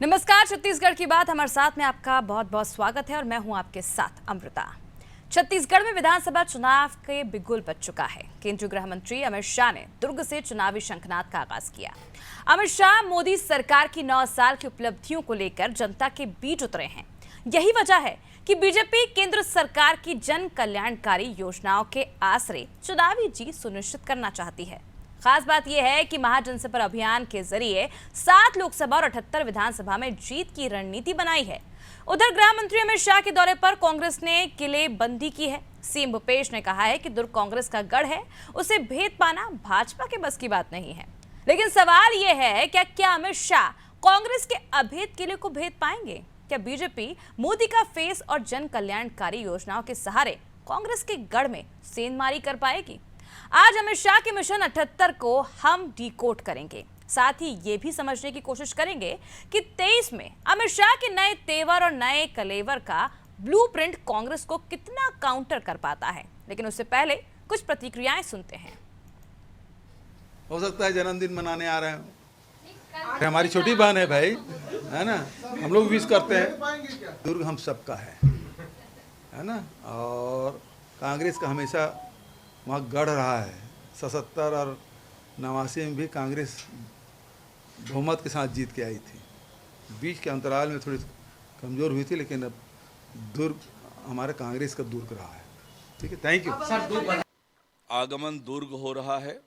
नमस्कार, छत्तीसगढ़ की बात हमारे साथ में आपका बहुत बहुत स्वागत है और मैं हूं आपके साथ अमृता। छत्तीसगढ़ में विधानसभा चुनाव के बिगुल बज चुका है। केंद्रीय गृह मंत्री अमित शाह ने दुर्ग से चुनावी शंखनाद का आगाज किया। अमित शाह मोदी सरकार की 9 साल की उपलब्धियों को लेकर जनता के बीच उतरे हैं। यही वजह है कि बीजेपी केंद्र सरकार की जन कल्याणकारी योजनाओं के आसरे चुनावी जीत सुनिश्चित करना चाहती है। खास बात यह है कि महाजनसंपर्क अभियान के जरिए 7 लोकसभा और 78 विधानसभा में जीत की रणनीति बनाई है। उधर गृह मंत्री अमित शाह के दौरे पर कांग्रेस ने किलेबंदी की है। सीएम भूपेश ने कहा है कि दुर्ग कांग्रेस का गढ़ है, उसे भेद पाना भाजपा के बस की बात नहीं है। लेकिन सवाल यह है क्या अमित शाह कांग्रेस के अभेद किले को भेद पाएंगे? क्या बीजेपी मोदी का फेस और जन कल्याणकारी योजनाओं के सहारे कांग्रेस के गढ़ में सेंधमारी कर पाएगी? आज अमित शाह के मिशन 78 को हम डिकोड करेंगे। साथ ही ये भी समझने की कोशिश करेंगे कि 23 में अमित शाह के नए तेवर और नए कलेवर का ब्लूप्रिंट कांग्रेस को कितना काउंटर कर पाता है। लेकिन उससे पहले कुछ प्रतिक्रियाएं सुनते हैं। हो सकता है जन्मदिन मनाने आ रहे हो, हमारी छोटी बहन है भाई, है ना, हम लोग विश करते हैं। दुर्ग हम सबका है ना, और कांग्रेस का हमेशा वहाँ गढ़ रहा है। 77 और 89 में भी कांग्रेस बहुमत के साथ जीत के आई थी। बीच के अंतराल में थोड़ी कमज़ोर हुई थी, लेकिन अब दुर्ग हमारे कांग्रेस का दुर्ग रहा है। ठीक है, थैंक यू। आगमन दुर्ग हो रहा है।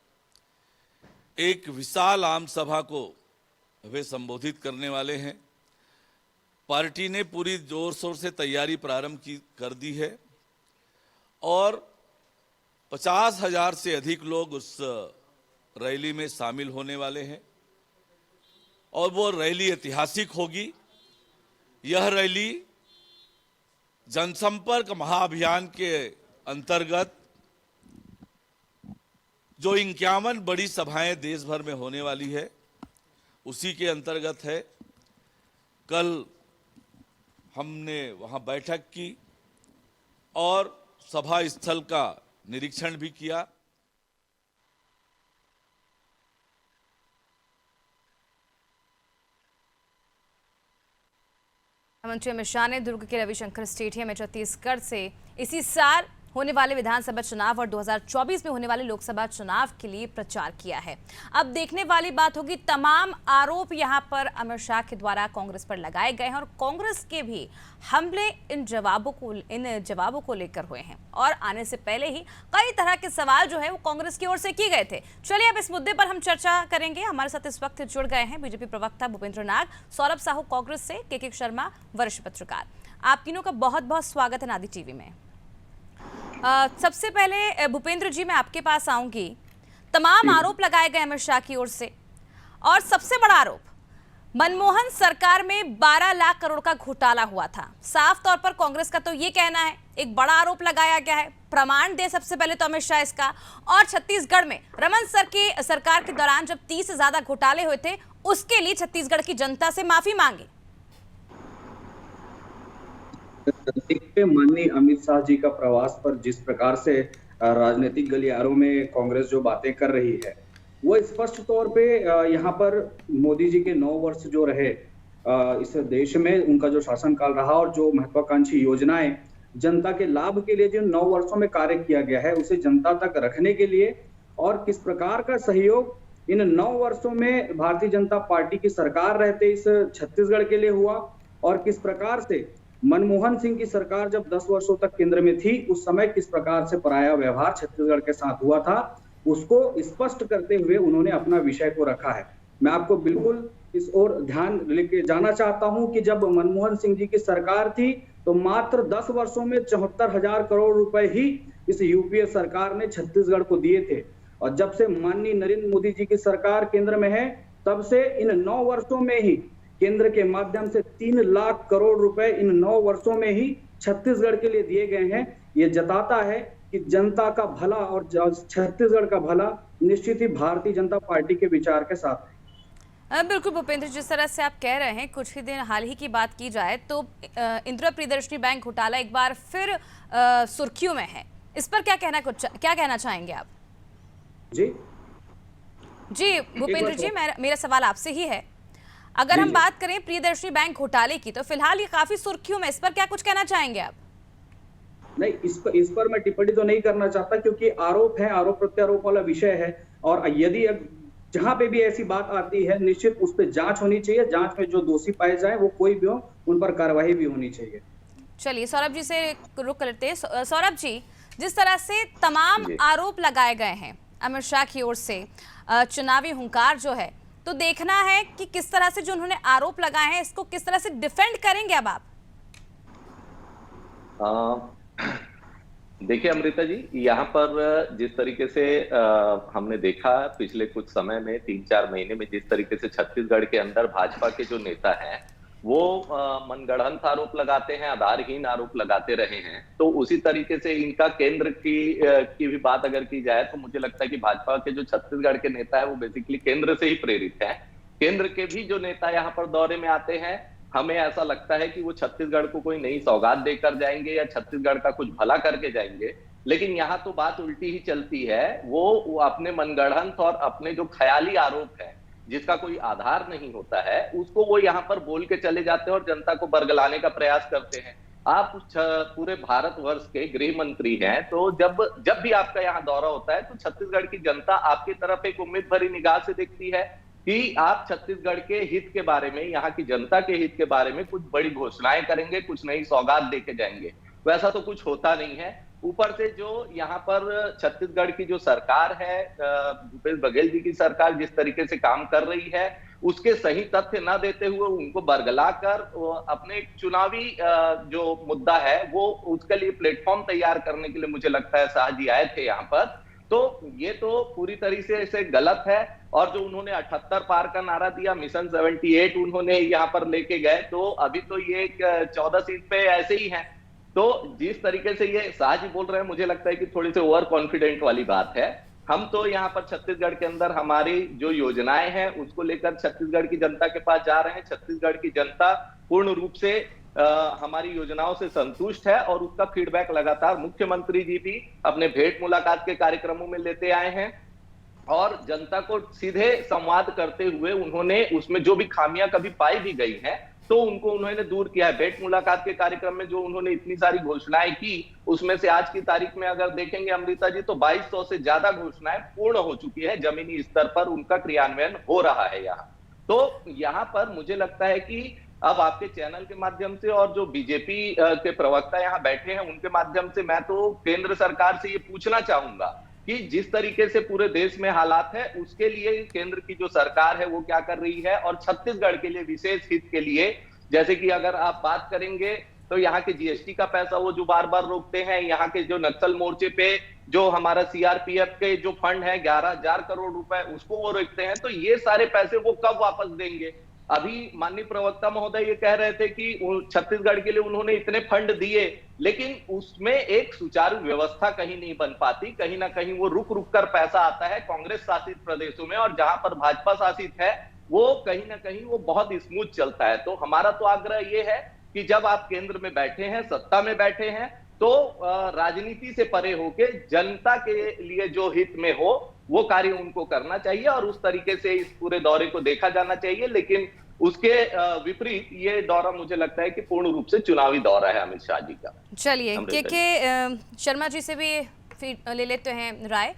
एक विशाल आम सभा को वे संबोधित करने वाले हैं। पार्टी ने पूरी जोर शोर से तैयारी प्रारंभ कर दी है और 50,000 से अधिक लोग उस रैली में शामिल होने वाले हैं और वो रैली ऐतिहासिक होगी। यह रैली जनसंपर्क महाअभियान के अंतर्गत जो 51 बड़ी सभाएं देश भर में होने वाली है, उसी के अंतर्गत है। कल हमने वहां बैठक की और सभा स्थल का निरीक्षण भी किया। मंत्री अमित शाह ने दुर्ग के रविशंकर स्टेडियम में छत्तीसगढ़ से इसी साल होने वाले विधानसभा चुनाव और 2024 में होने वाले लोकसभा चुनाव के लिए प्रचार किया है। अब देखने वाली बात होगी, तमाम आरोप यहां पर अमित शाह के द्वारा कांग्रेस पर लगाए गए हैं और कांग्रेस के भी हमले इन जवाबों को लेकर हुए हैं और आने से पहले ही कई तरह के सवाल जो है वो कांग्रेस की ओर से किए गए थे। चलिए अब इस मुद्दे पर हम चर्चा करेंगे। हमारे साथ इस वक्त जुड़ गए हैं बीजेपी प्रवक्ता भूपेंद्र नाग, सौरभ साहू कांग्रेस से, के शर्मा वरिष्ठ पत्रकार। आप तीनों का बहुत बहुत स्वागत है नादी टीवी में। सबसे पहले भूपेंद्र जी, मैं आपके पास आऊंगी। तमाम आरोप लगाए गए अमित शाह की ओर से और सबसे बड़ा आरोप, मनमोहन सरकार में 12 लाख करोड़ का घोटाला हुआ था। साफ तौर पर कांग्रेस का तो ये कहना है, एक बड़ा आरोप लगाया गया है। प्रमाण दे सबसे पहले तो अमित शाह इसका। और छत्तीसगढ़ में रमन सर की सरकार के दौरान जब 30 से ज्यादा घोटाले हुए थे, उसके लिए छत्तीसगढ़ की जनता से माफी मांगी। माननीय अमित शाह जी का प्रवास पर जिस प्रकार से राजनीतिक गलियारों में कांग्रेस जो बातें कर रही है, वो स्पष्ट तौर पे यहाँ पर मोदी जी के 9 वर्ष जो रहे इस देश में, उनका जो शासनकाल रहा और जो महत्वाकांक्षी योजनाएं जनता के लाभ के लिए जो 9 वर्षों में कार्य किया गया है, उसे जनता तक रखने के लिए और किस प्रकार का सहयोग इन 9 वर्षों में भारतीय जनता पार्टी की सरकार रहते इस छत्तीसगढ़ के लिए हुआ और किस प्रकार से मनमोहन सिंह की सरकार जब 10 वर्षों तक केंद्र में थी, उस समय किस प्रकार से पराया व्यवहार छत्तीसगढ़ के साथ हुआ था, उसको स्पष्ट करते हुए उन्होंने अपना विषय को रखा है। मैं आपको बिल्कुल इस ओर ध्यान लेके जाना चाहता हूं कि जब मनमोहन सिंह जी की सरकार थी तो मात्र 10 वर्षों में 74,000 करोड़ रुपए ही इस यूपीए सरकार ने छत्तीसगढ़ को दिए थे और जब से माननीय नरेंद्र मोदी जी की सरकार केंद्र में है, तब से इन 9 वर्षों में ही केंद्र के माध्यम से 3 लाख करोड़ रुपए इन 9 वर्षों में ही छत्तीसगढ़ के लिए दिए गए हैं। ये जताता है कि जनता का भला और छत्तीसगढ़ का भला निश्चित ही भारतीय जनता पार्टी के विचार के साथ है। बिल्कुल भूपेंद्र, जिस तरह से आप कह रहे हैं, कुछ ही दिन हाल ही की बात की जाए तो इंदिरा प्रियदर्शनी बैंक घोटाला एक बार फिर सुर्खियों में है। इस पर क्या कहना चाहेंगे आप? जी भूपेंद्र जी, मेरा सवाल आपसे ही है। अगर जी, हम जी। बात करें प्रियदर्शनी बैंक घोटाले की, तो फिलहाल ये काफी सुर्खियों में, इस पर क्या कुछ कहना चाहेंगे आप? नहीं, इस पर मैं टिप्पणी तो नहीं करना चाहता, क्योंकि आरोप है, आरोप प्रत्यारोप वाला विषय है। और यदि जहां पे भी ऐसी बात आती है, निश्चित उस पर जांच होनी चाहिए। जांच में जो दोषी पाए जाए, वो कोई भी हो, उन पर कार्रवाई भी होनी चाहिए। चलिए सौरभ जी से रुक करते हैं। सौरभ जी, जिस तरह से तमाम जी। आरोप लगाए गए हैं अमित शाह की ओर से, चुनावी हुंकार जो है, तो देखना है कि किस तरह से जो उन्होंने आरोप लगाए हैं इसको किस तरह से डिफेंड करेंगे अब आप? देखिए अमृता जी, यहाँ पर जिस तरीके से हमने देखा पिछले कुछ समय में 3-4 महीने में, जिस तरीके से छत्तीसगढ़ के अंदर भाजपा के जो नेता हैं वो मनगढ़ंत आरोप लगाते हैं, आधारहीन आरोप लगाते रहे हैं, तो उसी तरीके से इनका केंद्र की भी बात अगर की जाए तो मुझे लगता है कि भाजपा के जो छत्तीसगढ़ के नेता है वो बेसिकली केंद्र से ही प्रेरित है। केंद्र के भी जो नेता यहाँ पर दौरे में आते हैं, हमें ऐसा लगता है कि वो छत्तीसगढ़ को कोई नई सौगात देकर जाएंगे या छत्तीसगढ़ का कुछ भला करके जाएंगे। लेकिन यहाँ तो बात उल्टी ही चलती है। वो अपने मनगढ़ंत और अपने जो ख्याली आरोप है जिसका कोई आधार नहीं होता है, उसको वो यहाँ पर बोल के चले जाते हैं और जनता को बरगलाने का प्रयास करते हैं। आप पूरे भारतवर्ष के गृह मंत्री हैं, तो जब भी आपका यहाँ दौरा होता है तो छत्तीसगढ़ की जनता आपकी तरफ एक उम्मीद भरी निगाह से देखती है कि आप छत्तीसगढ़ के हित के बारे में, यहाँ की जनता के हित के बारे में कुछ बड़ी घोषणाएं करेंगे, कुछ नई सौगात देके जाएंगे। वैसा तो कुछ होता नहीं है। ऊपर से जो यहाँ पर छत्तीसगढ़ की जो सरकार है, भूपेश बघेल जी की सरकार जिस तरीके से काम कर रही है, उसके सही तथ्य न देते हुए उनको बरगलाकर अपने एक चुनावी जो मुद्दा है वो उसके लिए प्लेटफॉर्म तैयार करने के लिए मुझे लगता है शाह जी आए थे यहाँ पर। तो ये तो पूरी तरीके से गलत है। और जो उन्होंने 78 पार का नारा दिया, मिशन 78 उन्होंने यहाँ पर लेके गए, तो अभी तो ये 14 सीट पे ऐसे ही हैं। तो जिस तरीके से ये शाह जी बोल रहे हैं, मुझे लगता है कि थोड़ी सी ओवर कॉन्फिडेंट वाली बात है। हम तो यहाँ पर छत्तीसगढ़ के अंदर हमारी जो योजनाएं हैं उसको लेकर छत्तीसगढ़ की जनता के पास जा रहे हैं। छत्तीसगढ़ की जनता पूर्ण रूप से हमारी योजनाओं से संतुष्ट है और उसका फीडबैक लगातार मुख्यमंत्री जी भी अपने भेंट मुलाकात के कार्यक्रमों में लेते आए हैं और जनता को सीधे संवाद करते हुए उन्होंने उसमें जो भी खामियां कभी पाई भी गई हैं तो उनको उन्होंने दूर किया है। भेंट मुलाकात के कार्यक्रम में जो उन्होंने इतनी सारी घोषणाएं की, उसमें से आज की तारीख में अगर देखेंगे अमृता जी, तो 2200 से ज्यादा घोषणाएं पूर्ण हो चुकी है, जमीनी स्तर पर उनका क्रियान्वयन हो रहा है यहाँ। तो यहाँ पर मुझे लगता है कि अब आपके चैनल के माध्यम से और जो बीजेपी के प्रवक्ता यहाँ बैठे हैं उनके माध्यम से मैं तो केंद्र सरकार से ये पूछना चाहूंगा कि जिस तरीके से पूरे देश में हालात है उसके लिए केंद्र की जो सरकार है वो क्या कर रही है, और छत्तीसगढ़ के लिए विशेष हित के लिए, जैसे कि अगर आप बात करेंगे तो यहाँ के जीएसटी का पैसा वो जो बार बार रोकते हैं, यहाँ के जो नक्सल मोर्चे पे जो हमारा सीआरपीएफ के जो फंड है 11,000 करोड़ रुपए उसको वो रोकते हैं, तो ये सारे पैसे वो कब वापस देंगे? अभी माननीय प्रवक्ता महोदय ये कह रहे थे कि छत्तीसगढ़ के लिए उन्होंने इतने फंड दिए, लेकिन उसमें एक सुचारू व्यवस्था कहीं नहीं बन पाती। कहीं ना कहीं वो रुक रुक कर पैसा आता है कांग्रेस शासित प्रदेशों में, और जहां पर भाजपा शासित है वो कहीं ना कहीं वो बहुत स्मूथ चलता है। तो हमारा तो आग्रह ये है कि जब आप केंद्र में बैठे हैं, सत्ता में बैठे हैं, तो राजनीति से परे होके जनता के लिए जो हित में हो वो कार्य उनको करना चाहिए और उस तरीके से इस पूरे दौरे को देखा जाना चाहिए। लेकिन उसके विपरीत ये दौरा मुझे लगता है कि पूर्ण रूप से चुनावी दौरा है अमित शाह जी का। चलिए के शर्मा जी से भी ले लेते हैं राय।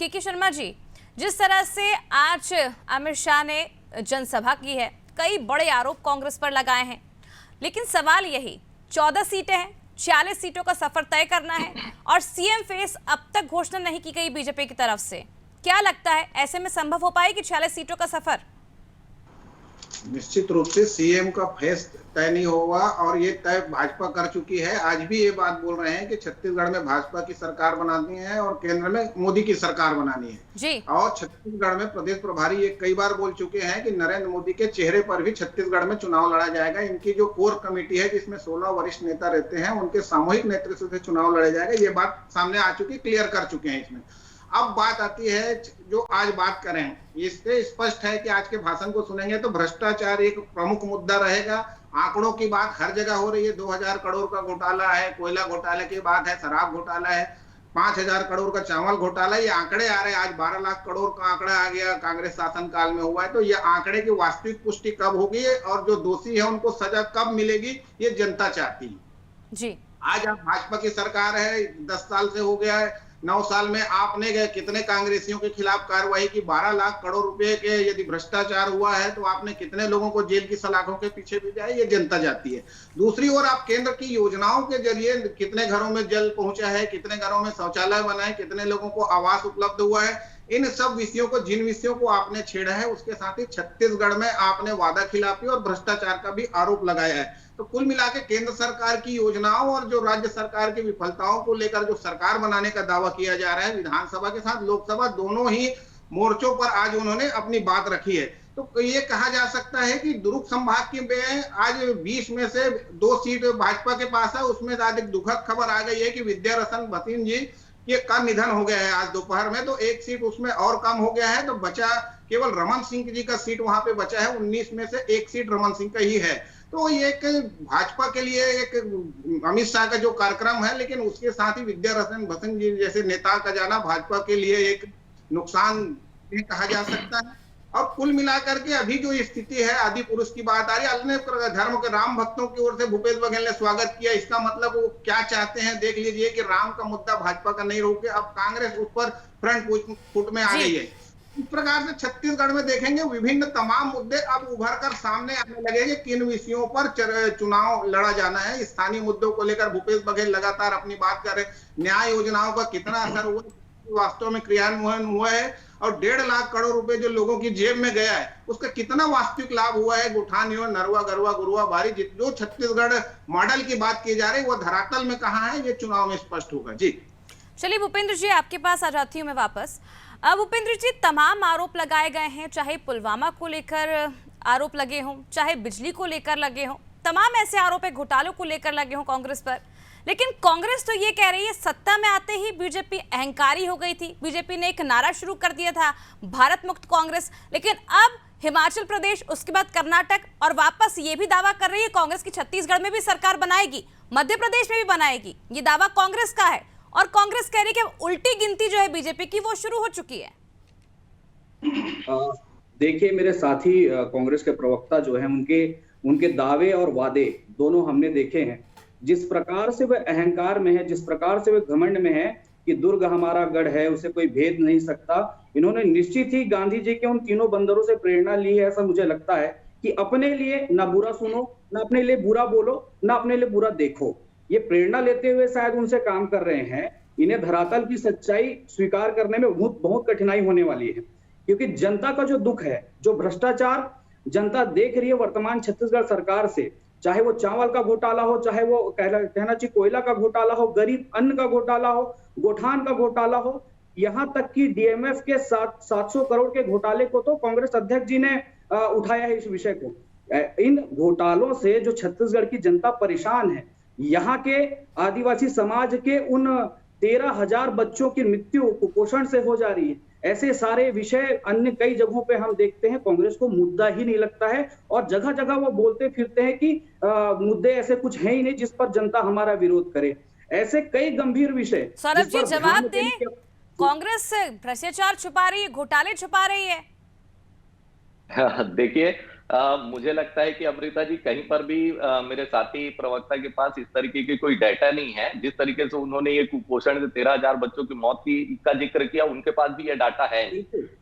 के शर्मा जी, जिस तरह से आज अमित शाह ने जनसभा की है, कई बड़े आरोप कांग्रेस पर लगाए हैं, लेकिन सवाल यही 14 सीटें हैं, 46 सीटों का सफर तय करना है और सीएम फेस अब तक घोषणा नहीं की गई बीजेपी की तरफ से। क्या लगता है ऐसे में संभव हो पाएगी 46 सीटों का सफर? निश्चित रूप से सीएम का फेस तय नहीं होगा और ये तय भाजपा कर चुकी है। आज भी ये बात बोल रहे हैं कि छत्तीसगढ़ में भाजपा की सरकार बनानी है और केंद्र में मोदी की सरकार बनानी है जी। और छत्तीसगढ़ में प्रदेश प्रभारी ये कई बार बोल चुके हैं कि नरेंद्र मोदी के चेहरे पर भी छत्तीसगढ़ में चुनाव लड़ा जाएगा। इनकी जो कोर कमेटी है जिसमें 16 वरिष्ठ नेता रहते हैं, उनके सामूहिक नेतृत्व से चुनाव लड़ा जाएगा। ये बात सामने आ चुकी, क्लियर कर चुके हैं इसमें। अब बात आती है जो आज बात करें, इससे स्पष्ट है कि आज के भाषण को सुनेंगे तो भ्रष्टाचार एक प्रमुख मुद्दा रहेगा। आंकड़ों की बात हर जगह हो रही है, 2000 करोड़ का घोटाला है, कोयला घोटाले की बात है, शराब घोटाला है, 5,000 करोड़ का चावल घोटाला, ये आंकड़े आ रहे हैं, आज 12 लाख करोड़ का आंकड़ा आ गया, कांग्रेस शासन काल में हुआ है। तो ये आंकड़े की वास्तविक पुष्टि कब होगी और जो दोषी है उनको सजा कब मिलेगी, ये जनता चाहती है जी। आज आप भाजपा की सरकार है, 10 साल से हो गया है, 9 साल में आपने गए कितने कांग्रेसियों के खिलाफ कार्रवाई की, 12 लाख करोड़ रुपए के यदि भ्रष्टाचार हुआ है तो आपने कितने लोगों को जेल की सलाखों के पीछे भेजा है, ये जनता जाती है। दूसरी ओर आप केंद्र की योजनाओं के जरिए कितने घरों में जल पहुंचा है, कितने घरों में शौचालय बनाए, कितने लोगों को आवास उपलब्ध हुआ है, इन सब विषयों को, जिन विषयों को आपने छेड़ा है, उसके साथ ही छत्तीसगढ़ में आपने वादा खिलाफी और भ्रष्टाचार का भी आरोप लगाया है। तो कुल मिला के केंद्र सरकार की योजनाओं और जो राज्य सरकार की विफलताओं को लेकर जो सरकार बनाने का दावा किया जा रहा है, विधानसभा के साथ लोकसभा दोनों ही मोर्चों पर आज उन्होंने अपनी बात रखी है। तो ये कहा जा सकता है कि दुर्ग संभाग की में आज 20 में से 2 सीट भाजपा के पास है। उसमें अधिक दुखद खबर आ गई है कि विद्यारतन भसीन जी ये का निधन हो गया है आज दोपहर में, तो 1 सीट उसमें और कम हो गया है, तो बचा केवल रमन सिंह जी का सीट वहां पे बचा है। 19 में से 1 सीट रमन सिंह का ही है। तो ये एक भाजपा के लिए एक अमित शाह का जो कार्यक्रम है, लेकिन उसके साथ ही विद्यारतन भसीन जी जैसे नेता का जाना भाजपा के लिए एक नुकसान भी कहा जा सकता है। और कुल मिलाकर के अभी जो स्थिति है, आदि पुरुष की बात आ रही है, अन्य धर्म के राम भक्तों की ओर से भूपेश बघेल ने स्वागत किया। इसका मतलब वो क्या चाहते हैं देख लीजिए कि राम का मुद्दा भाजपा का नहीं रोके, अब कांग्रेस उस पर फ्रंट फुट में आ गई है। इस प्रकार से छत्तीसगढ़ में देखेंगे विभिन्न तमाम मुद्दे अब उभर कर सामने आने लगेंगे, किन विषयों पर चुनाव लड़ा जाना है। स्थानीय मुद्दों को लेकर भूपेश बघेल लगातार अपनी बात कर रहे, न्याय योजनाओं का कितना असर हुआ, वास्तव में क्रियान्वयन हुआ है, और 1.5 लाख करोड़ रुपए जो लोगों की जेब में गया है उसका कितना वास्तविक लाभ हुआ है। गुठानियों, नरवा, गरवा, गुरुआ, बारी, जो छत्तीसगढ़ मॉडल की बात की जा रही है वो धरातल में कहाँ है, ये चुनाव में स्पष्ट होगा। जी चलिए भूपेंद्र जी, आपके पास आ जाती हूँ मैं वापस। भूपेंद्र जी, तमाम आरोप लगाए गए हैं, चाहे पुलवामा को लेकर आरोप लगे हों, चाहे बिजली को लेकर लगे हों, तमाम ऐसे आरोप है घोटालों को लेकर लगे हों कांग्रेस पर। लेकिन कांग्रेस तो ये कह रही है सत्ता में आते ही बीजेपी अहंकारी हो गई थी। बीजेपी ने एक नारा शुरू कर दिया था, भारत मुक्त कांग्रेस, लेकिन अब हिमाचल प्रदेश, उसके बाद कर्नाटक, और वापस ये भी दावा कर रही है कांग्रेस की छत्तीसगढ़ में भी सरकार बनाएगी, मध्य प्रदेश में भी बनाएगी। ये दावा कांग्रेस का है और कांग्रेस कह रही है कि उल्टी गिनती जो है बीजेपी की वो शुरू हो चुकी है। देखिए मेरे साथी कांग्रेस के प्रवक्ता जो है उनके दावे और वादे दोनों हमने देखे हैं। जिस प्रकार से वह अहंकार में है, जिस प्रकार से वह घमंड में है कि दुर्ग हमारा गढ़ है, उसे कोई भेद नहीं सकता, इन्होंने निश्चित ही गांधी जी के उन तीनों बंदरों से प्रेरणा ली है। ऐसा मुझे लगता है कि अपने लिए ना बुरा सुनो, ना अपने लिए बुरा बोलो, ना अपने लिए बुरा देखो। ये प्रेरणा लेते हुए शायद उनसे काम कर रहे हैं। इन्हें धरातल की सच्चाई स्वीकार करने में बहुत कठिनाई होने वाली है, क्योंकि जनता का जो दुख है, जो भ्रष्टाचार जनता देख रही है वर्तमान छत्तीसगढ़ सरकार से, चाहे वो चावल का घोटाला हो, चाहे वो कहना चाहिए कोयला का घोटाला हो, गरीब अन्न का घोटाला हो, गोठान का घोटाला हो, यहाँ तक कि डीएमएफ के 700 करोड़ के घोटाले को तो कांग्रेस अध्यक्ष जी ने उठाया है इस विषय को। इन घोटालों से जो छत्तीसगढ़ की जनता परेशान है, यहाँ के आदिवासी समाज के उन 13,000 बच्चों की मृत्यु कुपोषण से हो जा रही है, ऐसे सारे विषय अन्य कई जगहों पे हम देखते हैं कांग्रेस को मुद्दा ही नहीं लगता है, और जगह जगह वो बोलते फिरते हैं कि मुद्दे ऐसे कुछ है ही नहीं जिस पर जनता हमारा विरोध करे। ऐसे कई गंभीर विषय। सौरभ जी जवाब दें, कांग्रेस भ्रष्टाचार छुपा रही है, घोटाले छुपा रही है। देखिए मुझे लगता है कि अमृता जी कहीं पर भी मेरे साथी प्रवक्ता के पास इस तरीके की कोई डाटा नहीं है। जिस तरीके से उन्होंने ये कुपोषण से 13,000 बच्चों की मौत का जिक्र किया, उनके पास भी ये डाटा है।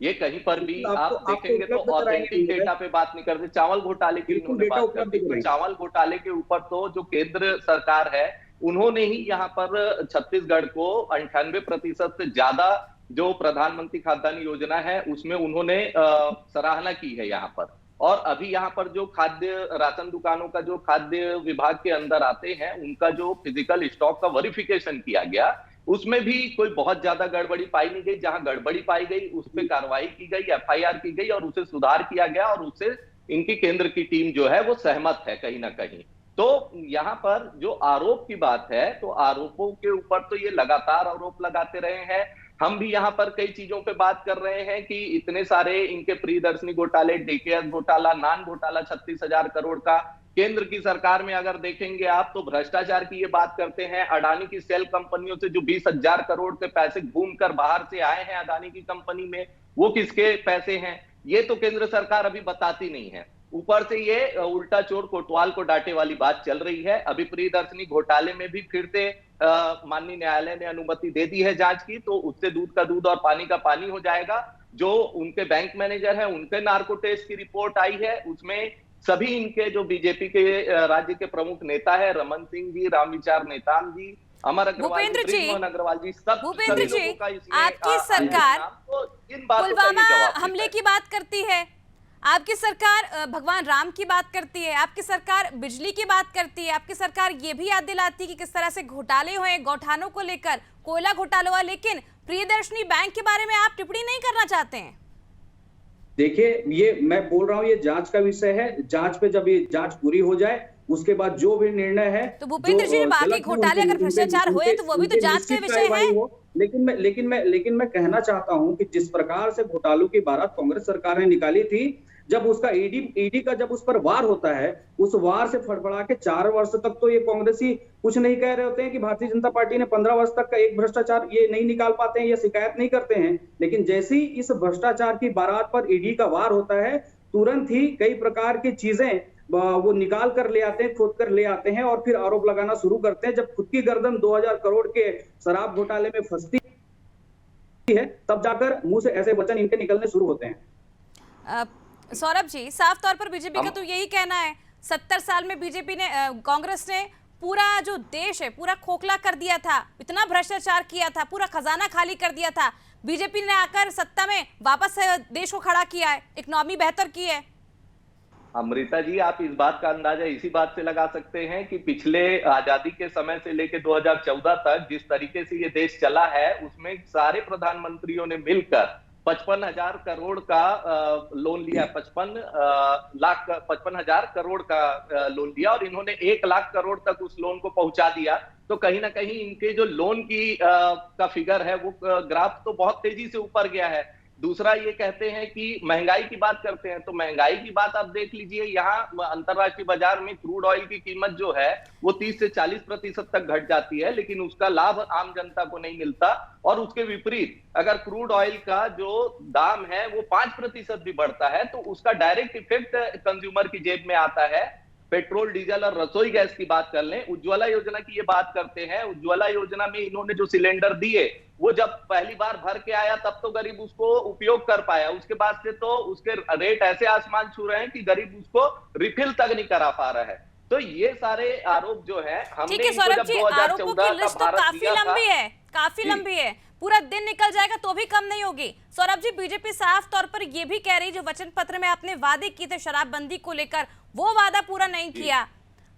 ये कहीं पर भी आप देखेंगे तो ऑथेंटिक डेटा पे बात नहीं करते। चावल घोटाले की उन्होंने बात करते, तो चावल घोटाले के ऊपर तो जो केंद्र सरकार है उन्होंने ही यहाँ पर छत्तीसगढ़ को 98% से ज्यादा जो प्रधानमंत्री खाद्यान्न योजना है उसमें उन्होंने सराहना की है यहाँ पर। और अभी यहाँ पर जो खाद्य राशन दुकानों का जो खाद्य विभाग के अंदर आते हैं उनका जो फिजिकल स्टॉक का वेरिफिकेशन किया गया, उसमें भी कोई बहुत ज्यादा गड़बड़ी पाई नहीं गई। जहां गड़बड़ी पाई गई उस पर कार्रवाई की गई, एफआईआर की गई और उसे सुधार किया गया, और उससे इनकी केंद्र की टीम जो है वो सहमत है कहीं ना कहीं। तो यहाँ पर जो आरोप की बात है, तो आरोपों के ऊपर तो ये लगातार आरोप लगाते रहे हैं। हम भी यहाँ पर कई चीजों पे बात कर रहे हैं कि इतने सारे इनके प्रियदर्शनी घोटाले, डीकेएस घोटाला, नान घोटाला 36,000 करोड़ का, केंद्र की सरकार में अगर देखेंगे आप तो भ्रष्टाचार की ये बात करते हैं। अडानी की सेल कंपनियों से जो 20,000 करोड़ के पैसे घूमकर बाहर से आए हैं अडानी की कंपनी में, वो किसके पैसे हैं ये तो केंद्र सरकार अभी बताती नहीं है। ऊपर से ये उल्टा चोर कोतवाल को डांटे वाली बात चल रही है। अभी प्रियदर्शनी घोटाले में भी फिर से माननीय न्यायालय ने अनुमति दे दी है जांच की, तो उससे दूध का दूध और पानी का पानी हो जाएगा। जो उनके बैंक मैनेजर हैं उनके नार्को टेस्ट की रिपोर्ट आई है, उसमें सभी इनके जो बीजेपी के राज्य के प्रमुख नेता है, रमन सिंह जी, रामविचार नेताम जी, अमर अग्रवाल जी, ब्रिजमोहन अग्रवाल जी, भूपेंद्र जी, इसमें आपकी सरकार तो इन बातों का ये पुलवामा जवाब हमले देता की बात करती है, आपकी सरकार भगवान राम की बात करती है, आपकी सरकार बिजली की बात करती है, आपकी सरकार ये भी याद दिलाती है कि किस तरह से घोटाले हुए गौठानों को लेकर, कोयला घोटाला हुआ, लेकिन प्रियदर्शनी बैंक के बारे में आप टिप्पणी नहीं करना चाहते हैं। देखिए, ये मैं बोल रहा हूँ, ये जांच का विषय है। जांच पे जब ये जांच पूरी हो जाए उसके बाद जो भी निर्णय है, तो भूपेंद्र जी, बाकी घोटाले अगर भ्रष्टाचार हुए तो वो भी तो जांच का विषय है। लेकिन मैं कहना चाहता हूं कि जिस प्रकार से घोटालों की बारात कांग्रेस सरकार ने निकाली थी, जब उसका ईडी का जब उस पर वार होता है, उस वार से फड़फड़ा के 4 वर्ष तक तो ये कांग्रेसी कुछ नहीं कह रहे होते हैं कि भारतीय जनता पार्टी ने 15 वर्ष तक का एक भ्रष्टाचार ये नहीं निकाल पाते हैं या शिकायत नहीं करते हैं। लेकिन जैसे ही इस भ्रष्टाचार की बारात पर ईडी का वार होता है, तुरंत ही कई प्रकार की चीजें वो निकाल कर ले आते हैं, खोद कर ले आते हैं और फिर आरोप लगाना शुरू करते हैं। जब खुद की गर्दन 2000 करोड़ के शराब घोटाले में फंसती है, तब जाकर मुंह से ऐसे वचन इनके निकलने शुरू होते हैं। सौरभ जी, साफ तौर पर बीजेपी का तो यही कहना है, 70 साल में बीजेपी ने, कांग्रेस ने पूरा जो देश है पूरा खोखला कर दिया था, इतना भ्रष्टाचार किया था, पूरा खजाना खाली कर दिया था। बीजेपी ने आकर सत्ता में वापस देश को खड़ा किया है, इकोनॉमी बेहतर की है। अमृता जी, आप इस बात का अंदाजा इसी बात से लगा सकते हैं कि पिछले आजादी के समय से लेकर 2014 तक जिस तरीके से ये देश चला है, उसमें सारे प्रधानमंत्रियों ने मिलकर 55,000 करोड़ का लोन लिया, 55,000 करोड़ का लोन लिया और इन्होंने 1 लाख करोड़ तक उस लोन को पहुंचा दिया। तो कहीं ना कहीं इनके जो लोन की का फिगर है वो ग्राफ तो बहुत तेजी से ऊपर गया है। दूसरा, ये कहते हैं कि महंगाई की बात करते हैं, तो महंगाई की बात आप देख लीजिए, यहाँ अंतरराष्ट्रीय बाजार में क्रूड ऑयल की कीमत जो है वो 30 से 40% तक घट जाती है, लेकिन उसका लाभ आम जनता को नहीं मिलता। और उसके विपरीत अगर क्रूड ऑयल का जो दाम है वो 5% भी बढ़ता है तो उसका डायरेक्ट इफेक्ट कंज्यूमर की जेब में आता है। पेट्रोल, डीजल और रसोई गैस की बात कर लें, उज्ज्वला योजना की ये बात करते हैं, उज्ज्वला योजना में इन्होंने जो सिलेंडर दिए वो जब पहली बार भर के आया तब तो गरीब उसको उपयोग कर पाया, उसके बाद से तो उसके रेट ऐसे आसमान छू रहे हैं कि गरीब उसको रिफिल तक नहीं करा पा रहा है। तो ये सारे आरोप जो है, हमने ठीक है सौरभ जी, आरोपों की लिस्ट तो काफी लंबी है, काफी लंबी है, पूरा दिन निकल जाएगा तो भी कम नहीं होगी। सौरभ जी, बीजेपी साफ तौर पर यह भी कह रही, जो वचन पत्र में आपने वादे किए थे शराबबंदी को लेकर, वो वादा पूरा नहीं किया।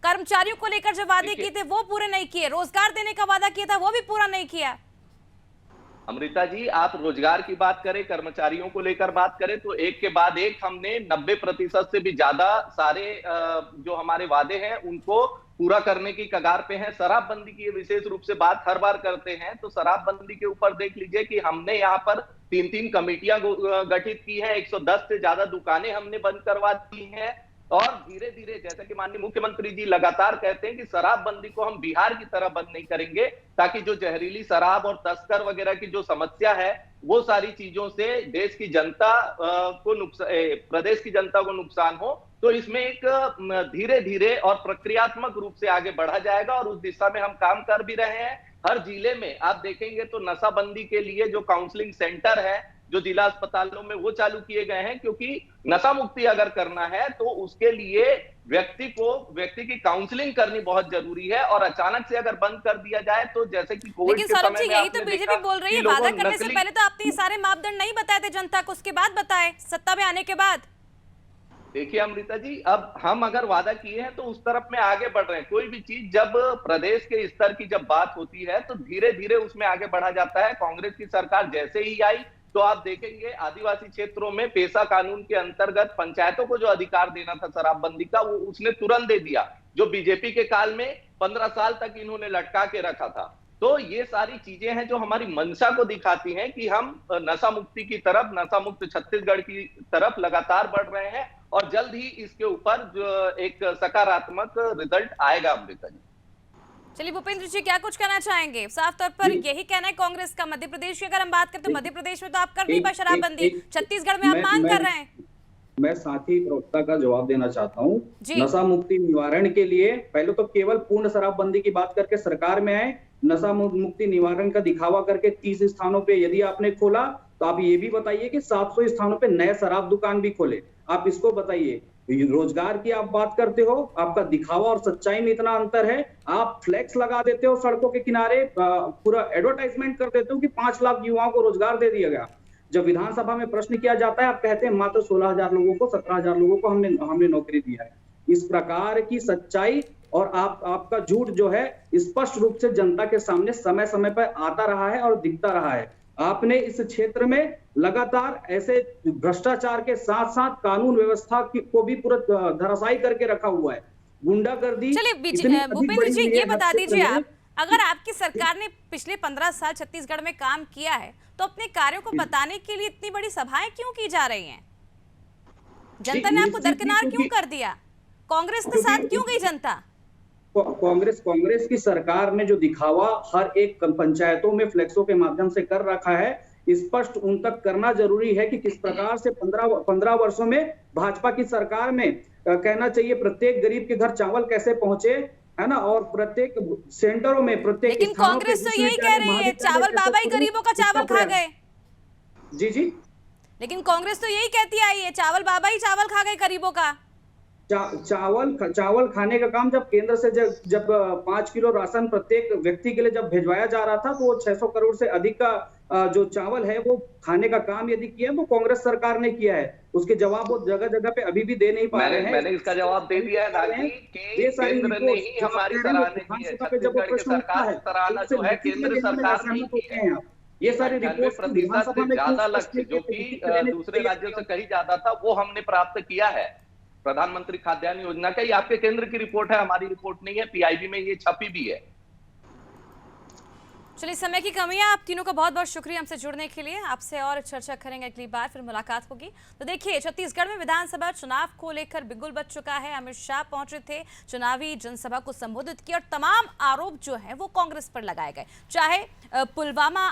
कर्मचारियों को लेकर जो वादे किए थे वो पूरे नहीं किए, रोजगार देने का वादा किया था वो भी पूरा नहीं किया। अमृता जी, आप रोजगार की बात करें, कर्मचारियों को लेकर बात करें, तो एक के बाद एक हमने 90% से भी ज्यादा सारे जो हमारे वादे हैं उनको पूरा करने की कगार पे हैं। शराबबंदी की विशेष रूप से बात हर बार करते हैं, तो शराबबंदी के ऊपर देख लीजिए कि हमने यहाँ पर 3 कमेटियां गठित की है, 110 से ज्यादा दुकानें हमने बंद करवा दी हैं और धीरे धीरे, जैसा कि माननीय मुख्यमंत्री जी लगातार कहते हैं कि शराबबंदी को हम बिहार की तरह बंद नहीं करेंगे, ताकि जो जहरीली शराब और तस्कर वगैरह की जो समस्या है वो सारी चीजों से देश की जनता को नुकसान, प्रदेश की जनता को नुकसान हो। तो इसमें एक धीरे धीरे और प्रक्रियात्मक रूप से आगे बढ़ा जाएगा और उस दिशा में हम काम कर भी रहे हैं। हर जिले में आप देखेंगे तो नशाबंदी के लिए जो काउंसलिंग सेंटर है, जो जिला अस्पतालों में, वो चालू किए गए हैं, क्योंकि नशा मुक्ति अगर करना है तो उसके लिए व्यक्ति की काउंसलिंग करनी बहुत जरूरी है। और अचानक से अगर बंद कर दिया जाए तो जैसे कि कोविड के समय में यही तो बीजेपी बोल रही है, वादा करने से पहले तो आपने ये सारे मापदंड नहीं बताए थे जनता को, उसके बाद बताए सत्ता में आने के बाद। देखिए अमृता जी, अब हम अगर वादा किए हैं तो उस तरफ में आगे बढ़ रहे हैं। कोई भी चीज जब प्रदेश के स्तर की जब बात होती है तो धीरे धीरे उसमें आगे बढ़ा जाता है। कांग्रेस की सरकार जैसे ही आई तो आप देखेंगे आदिवासी क्षेत्रों में पेशा कानून के अंतर्गत पंचायतों को जो अधिकार देना था शराबबंदी का, वो उसने तुरंत दे दिया, जो बीजेपी के काल में 15 साल तक इन्होंने लटका के रखा था। तो ये सारी चीजें हैं जो हमारी मंशा को दिखाती हैं कि हम नशा मुक्ति की तरफ, नशा मुक्त छत्तीसगढ़ की तरफ लगातार बढ़ रहे हैं और जल्द ही इसके ऊपर जो एक सकारात्मक रिजल्ट आएगा अमृता जी। चलिए भूपेंद्र जी, क्या कुछ कहना चाहेंगे? साफ तौर पर यही कहना है कांग्रेस का। मध्य प्रदेश की अगर हम बात करें तो मध्य प्रदेश में तो आप कर नहीं पाए शराबबंदी, छत्तीसगढ़ में आप मांग कर रहे हैं। मैं साथी प्रवक्ता का जवाब देना चाहता हूँ। नशा मुक्ति निवारण के लिए पहले तो केवल पूर्ण शराबबंदी की बात करके सरकार में आए, नशा मुक्ति निवारण का दिखावा करके 30 स्थानों पे यदि आपने खोला तो आप ये भी बताइए कि 700 स्थानों पे नए शराब दुकान भी खोले। आप इसको बताइए। रोजगार की आप बात करते हो, आपका दिखावा और सच्चाई में इतना अंतर है। आप फ्लेक्स लगा देते हो सड़कों के किनारे, पूरा एडवर्टाइजमेंट कर देते हो कि 5 लाख युवाओं को रोजगार दे दिया गया। जब विधानसभा में प्रश्न किया जाता है आप कहते हैं मात्र 16,000 लोगों को, 17,000 लोगों को हमने नौकरी दिया है। इस प्रकार की सच्चाई और आपका झूठ जो है स्पष्ट रूप से जनता के सामने समय समय पर आता रहा है और दिखता रहा है। आपने इस क्षेत्र में लगातार ऐसे भ्रष्टाचार के साथ साथ कानून व्यवस्था को भी पूरा धराशायी करके रखा हुआ है। गुंडागर्दी। चलिए भूपेंद्र जी, ये बता दीजिए आप, अगर आपकी सरकार ने पिछले 15 साल छत्तीसगढ़ में काम किया है तो अपने कार्यों को बताने के लिए इतनी बड़ी सभाएं क्यों की जा रही हैं? जनता ने आपको दरकिनार क्यों कर दिया? कांग्रेस के साथ क्यों गई जनता? कांग्रेस की सरकार ने जो दिखावा हर एक पंचायतों में फ्लेक्सों के माध्यम से कर रखा है, स्पष्ट उन तक करना जरूरी है कि किस प्रकार से 15 वर्षों में भाजपा की सरकार में कहना चाहिए प्रत्येक गरीब के घर चावल कैसे पहुंचे, है ना, और प्रत्येक सेंटरों में प्रत्येक। लेकिन कांग्रेस तो यही कह रही है चावल बाबा ही गरीबों का चावल खा गए। जी, लेकिन कांग्रेस तो यही कहती आई है चावल बाबा ही चावल खा गए गरीबों का। चावल खाने का काम जब केंद्र से जब 5 किलो राशन प्रत्येक व्यक्ति के लिए जब भिजवाया जा रहा था तो वो 600 करोड़ से अधिक का जो चावल है वो खाने का काम यदि किया तो कांग्रेस सरकार ने किया है। उसके जवाब वो जगह जगह पे अभी भी दे नहीं पा रहे हैं। मैंने इसका जवाब दे दिया है कि केंद्र ने ही हमारी सराहना की है। छत्तीसगढ़ की सरकार की सराहना जो है केंद्र सरकार ने की है। ये सारी रिपोर्ट प्रतिशत से ज्यादा लक्ष्य जो कि दूसरे राज्यों से कहीं ज्यादा था वो हमने प्राप्त किया है। प्रधानमंत्री खाद्यान्न योजना का ये आपके केंद्र की रिपोर्ट है, हमारी रिपोर्ट नहीं है। पीआईबी में ये छपी भी है। चलिए, समय की कमी है। आप तीनों का बहुत बहुत शुक्रिया हमसे जुड़ने के लिए। आपसे और चर्चा करेंगे, अगली बार फिर मुलाकात होगी। तो देखिए, छत्तीसगढ़ में विधानसभा चुनाव को लेकर बिगुल बच चुका है। अमित शाह पहुंचे थे, चुनावी जनसभा को संबोधित किया और तमाम आरोप जो है वो कांग्रेस पर लगाए गए। चाहे पुलवामा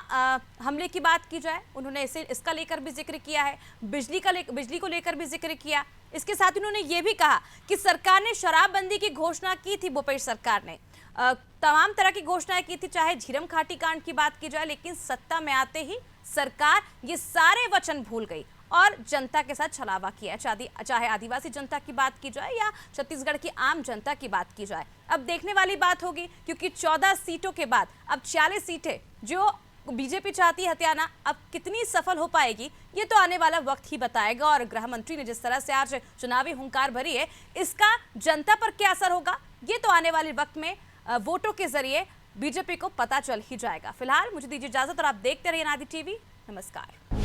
हमले की बात की जाए, उन्होंने इसका लेकर भी जिक्र किया है, बिजली को लेकर भी जिक्र किया। इसके साथ उन्होंने ये भी कहा कि सरकार ने शराबबंदी की घोषणा की थी, भूपेश सरकार ने तमाम तरह की घोषणाएं की थी, चाहे झीरम घाटी कांड की बात की जाए, लेकिन सत्ता में आते ही सरकार ये सारे वचन भूल गई और जनता के साथ छलावा किया। चाहे आदिवासी जनता की बात की जाए या छत्तीसगढ़ की आम जनता की बात की जाए। अब देखने वाली बात होगी, क्योंकि 14 सीटों के बाद अब 40 सीटें जो बीजेपी चाहती है हथियाना, अब कितनी सफल हो पाएगी ये तो आने वाला वक्त ही बताएगा। और गृह मंत्री ने जिस तरह से आज चुनावी हुंकार भरी है, इसका जनता पर क्या असर होगा ये तो आने वाले वक्त में वोटों के जरिए बीजेपी को पता चल ही जाएगा। फिलहाल मुझे दीजिए इजाजत और आप देखते रहिए आदि टीवी। नमस्कार।